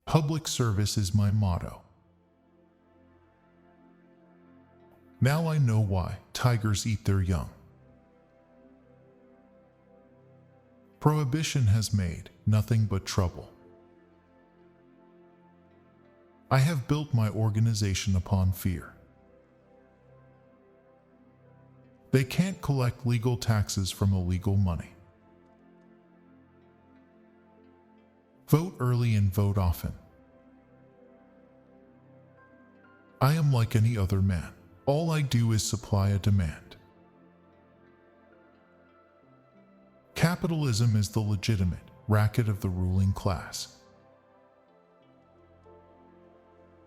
Public service is my motto. Now I know why tigers eat their young. Prohibition has made nothing but trouble. I have built my organization upon fear. They can't collect legal taxes from illegal money. Vote early and vote often. I am like any other man. All I do is supply a demand. Capitalism is the legitimate racket of the ruling class.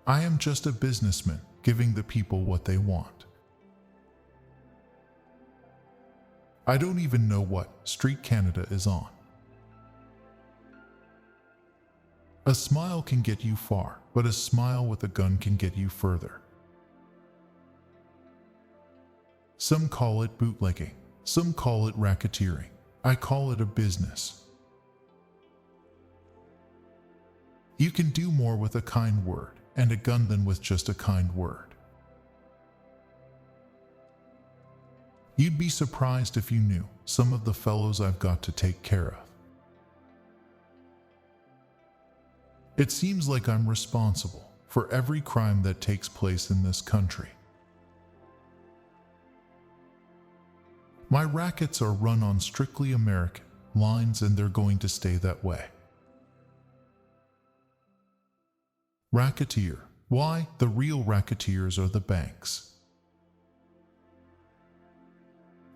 I am just a businessman giving the people what they want. I don't even know what street Canada is on. A smile can get you far, but a smile with a gun can get you further. Some call it bootlegging, some call it racketeering. I call it a business. You can do more with a kind word and a gun than with just a kind word. You'd be surprised if you knew some of the fellows I've got to take care of. It seems like I'm responsible for every crime that takes place in this country. My rackets are run on strictly American lines, and they're going to stay that way. Racketeer. Why? The real racketeers are the banks.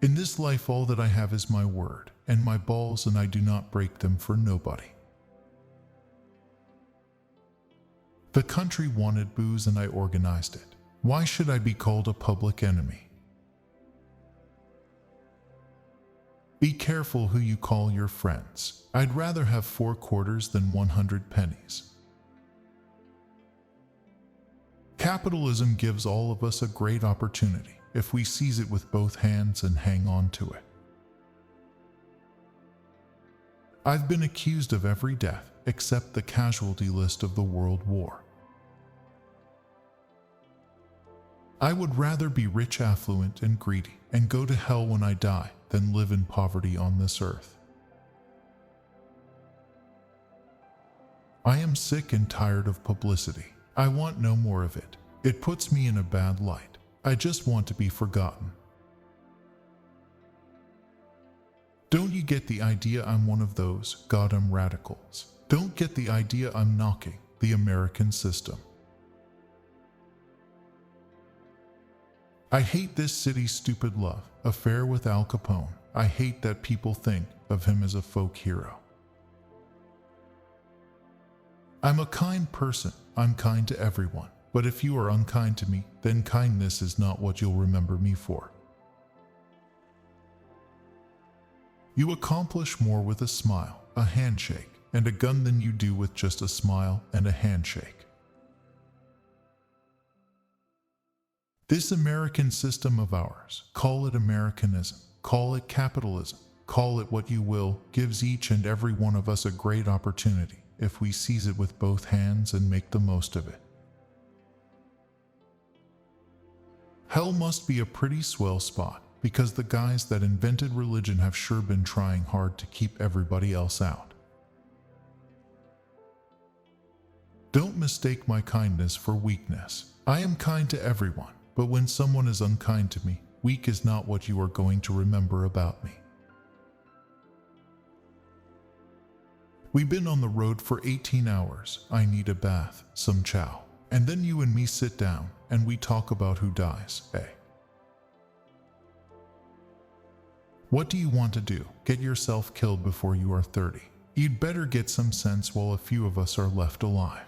In this life, all that I have is my word and my balls, and I do not break them for nobody. The country wanted booze and I organized it. Why should I be called a public enemy? Be careful who you call your friends. I'd rather have 4 quarters than 100 pennies. Capitalism gives all of us a great opportunity if we seize it with both hands and hang on to it. I've been accused of every death except the casualty list of the World War. I would rather be rich, affluent, and greedy, and go to hell when I die, than live in poverty on this earth. I am sick and tired of publicity. I want no more of it. It puts me in a bad light. I just want to be forgotten. Don't you get the idea I'm one of those goddamn radicals? Don't get the idea I'm knocking the American system. I hate this city's stupid love affair with Al Capone. I hate that people think of him as a folk hero. I'm a kind person. I'm kind to everyone. But if you are unkind to me, then kindness is not what you'll remember me for. You accomplish more with a smile, a handshake, and a gun than you do with just a smile and a handshake. This American system of ours, call it Americanism, call it capitalism, call it what you will, gives each and every one of us a great opportunity if we seize it with both hands and make the most of it. Hell must be a pretty swell spot, because the guys that invented religion have sure been trying hard to keep everybody else out. Don't mistake my kindness for weakness. I am kind to everyone. But when someone is unkind to me, weak is not what you are going to remember about me. We've been on the road for 18 hours. I need a bath, some chow. And then you and me sit down and we talk about who dies, eh? What do you want to do? Get yourself killed before you are 30. You'd better get some sense while a few of us are left alive.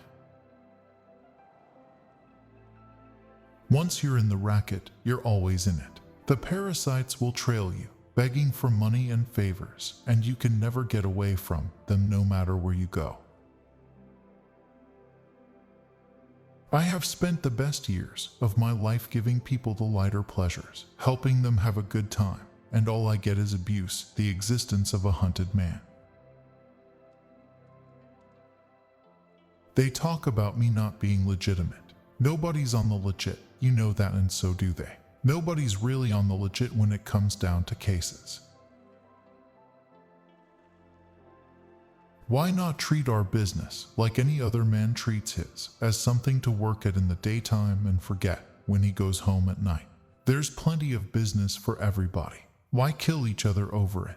Once you're in the racket, you're always in it. The parasites will trail you, begging for money and favors, and you can never get away from them no matter where you go. I have spent the best years of my life giving people the lighter pleasures, helping them have a good time, and all I get is abuse, the existence of a hunted man. They talk about me not being legitimate. Nobody's on the legit, you know that, and so do they. Nobody's really on the legit when it comes down to cases. Why not treat our business like any other man treats his, as something to work at in the daytime and forget when he goes home at night? There's plenty of business for everybody. Why kill each other over it?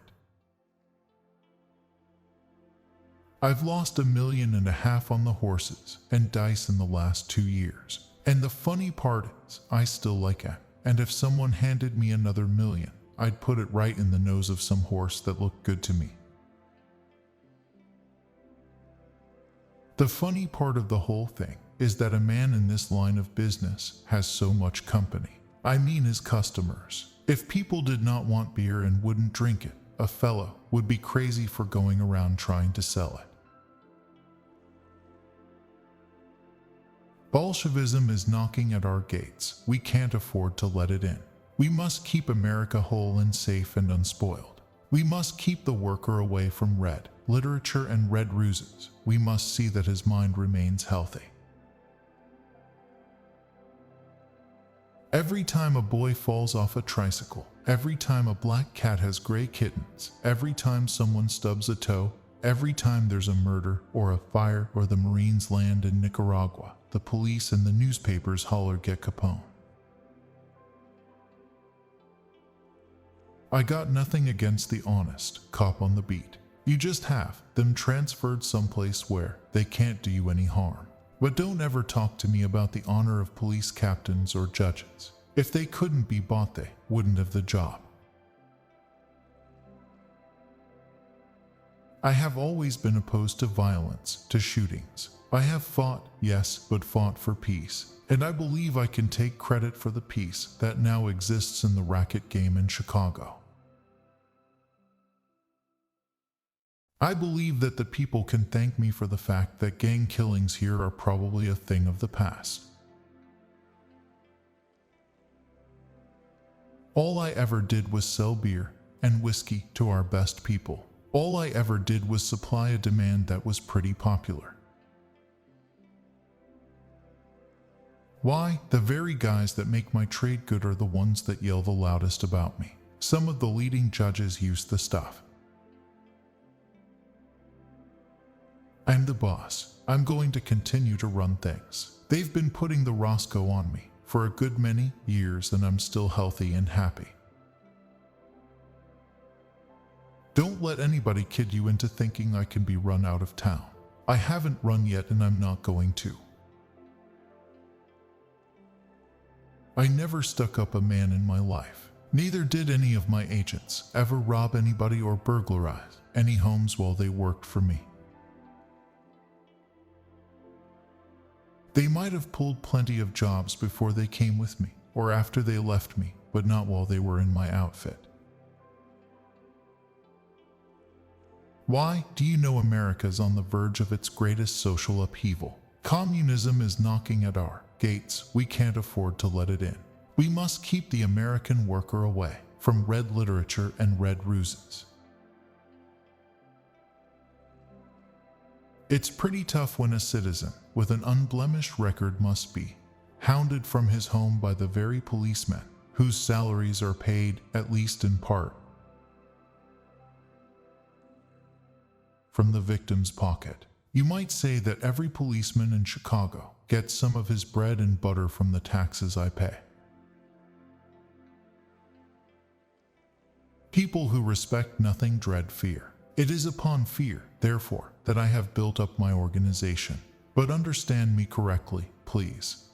I've lost $1.5 million on the horses and dice in the last 2 years. And the funny part is, I still like it. And if someone handed me another $1 million, I'd put it right in the nose of some horse that looked good to me. The funny part of the whole thing is that a man in this line of business has so much company. I mean his customers. If people did not want beer and wouldn't drink it, a fellow would be crazy for going around trying to sell it. Bolshevism is knocking at our gates. We can't afford to let it in. We must keep America whole and safe and unspoiled. We must keep the worker away from red literature and red ruses. We must see that his mind remains healthy. Every time a boy falls off a tricycle, every time a black cat has gray kittens, every time someone stubs a toe, every time there's a murder or a fire or the Marines land in Nicaragua, the police and the newspapers holler "Get Capone." I got nothing against the honest cop on the beat. You just have them transferred someplace where they can't do you any harm. But don't ever talk to me about the honor of police captains or judges. If they couldn't be bought, they wouldn't have the job. I have always been opposed to violence, to shootings. I have fought, yes, but fought for peace. And I believe I can take credit for the peace that now exists in the racket game in Chicago. I believe that the people can thank me for the fact that gang killings here are probably a thing of the past. All I ever did was sell beer and whiskey to our best people. All I ever did was supply a demand that was pretty popular. Why? The very guys that make my trade good are the ones that yell the loudest about me. Some of the leading judges use the stuff. I'm the boss. I'm going to continue to run things. They've been putting the Roscoe on me for a good many years, and I'm still healthy and happy. Don't let anybody kid you into thinking I can be run out of town. I haven't run yet, and I'm not going to. I never stuck up a man in my life. Neither did any of my agents ever rob anybody or burglarize any homes while they worked for me. They might have pulled plenty of jobs before they came with me or after they left me, but not while they were in my outfit. Why? Do you know America's on the verge of its greatest social upheaval? Communism is knocking at our gates. We can't afford to let it in. We must keep the American worker away from red literature and red ruses. It's pretty tough when a citizen with an unblemished record must be hounded from his home by the very policemen whose salaries are paid, at least in part, from the victim's pocket. You might say that every policeman in Chicago gets some of his bread and butter from the taxes I pay. People who respect nothing dread fear. It is upon fear, therefore, that I have built up my organization. But understand me correctly, please.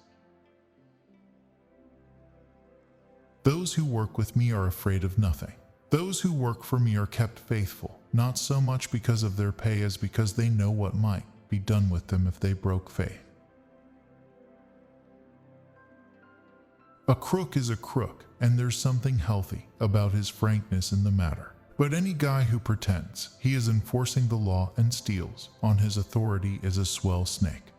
Those who work with me are afraid of nothing. Those who work for me are kept faithful, not so much because of their pay as because they know what might be done with them if they broke faith. A crook is a crook, and there's something healthy about his frankness in the matter. But any guy who pretends he is enforcing the law and steals on his authority is a swell snake.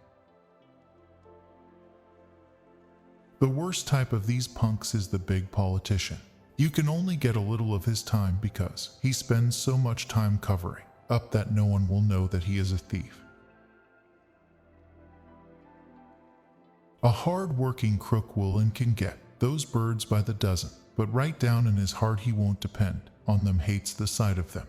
The worst type of these punks is the big politician. You can only get a little of his time because he spends so much time covering up that no one will know that he is a thief. A hard-working crook will and can get those birds by the dozen, but right down in his heart he won't depend on them, hates the sight of them.